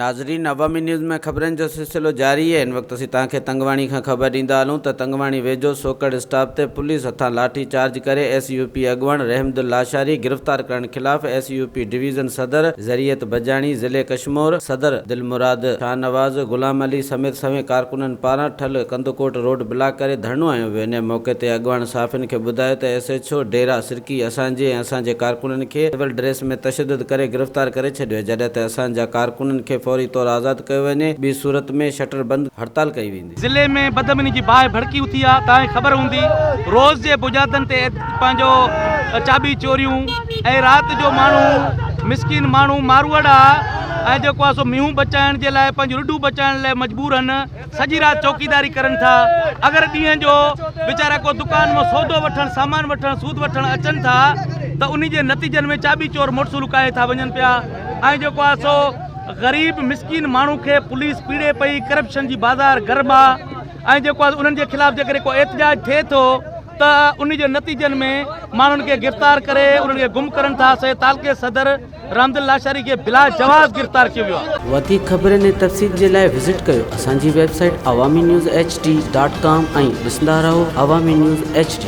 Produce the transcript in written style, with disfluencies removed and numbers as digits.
नाज़रीन, अवामी न्यूज़ में खबरन जो सिलसिलो जारी है। इन वक्त असीं तव्हांखे तंगवाणी खां ख़बर ॾींदा हलूं त तंगवाणी वेझो सोकड़ स्टाफ ते पुलिस हथां लाठी चार्ज करे SUP अॻुवाण रहमदुल लाशारी गिरफ़्तार करण ख़िलाफ़ SUP डिवीज़न सदर ज़रियत बजाणी, ज़िले कश्मीर सदर दिलमुराद शाहनवाज़ गुलाम अली समेत सवें कारकुननि पारां ठल कंदकोट रोड ब्लॉक करे धरनो हयो वियो। इन मौक़े ते अॻुवाण साफ़िन खे ॿुधायो त SHO डेरा सिरकी असांजे कारकुननि खे सिविल ड्रेस में तशद्दुद करे गिरफ़्तार करे छॾियो, जॾहिं त असांजा कारकुननि खे फौरी तौर आज़ाद कयो वञे, ॿी सूरत में शटर बंद हड़ताल कई वेंदी। ज़िले में बदअमनी जी बाहि भड़की उथी आहे। तव्हांखे ख़बर हूंदी रोज़ जे बुनियादनि ते पंहिंजो चाबी चोरियूं ऐं राति जो माण्हू मिसकिन माण्हू मारवाड़ा ऐं जेको आहे सो मींहं बचाइण जे लाइ पंहिंजो रुडू बचाइण लाइ मजबूर आहिनि, सॼी राति चौकीदारी करनि था। अगरि ॾींहं जो वीचारा को दुकान मां सौदो वठणु सामान वठणु सूद वठणु अचनि था त उन जे नतीजनि में चाबी चोर मोटरसाइकिल लुकाए था वञनि पिया। ऐं जेको आहे सो ग़रीब मिसकिन माण्हू खे पुलिस पीड़े पई, करप्शन जी बाज़ार गर्म आहे। ऐं जेको आहे उन्हनि जे ख़िलाफ़ जेकॾहिं को एहतजाज थिए थो त उन जे नतीजनि में माण्हुनि खे गिरफ़्तार करे उन्हनि खे गुम करनि था। से तालके सदर रहमदुल लाशारी खे बिला जवाज़ गिरफ़्तार कयो वियो आहे। वधीक ख़बरनि ऐं तफ़सील जे लाइ विज़िट कयो असांजी वेबसाइट awami news hd.com ऐं ॾिसंदा रहो अवामी न्यूज़ HD।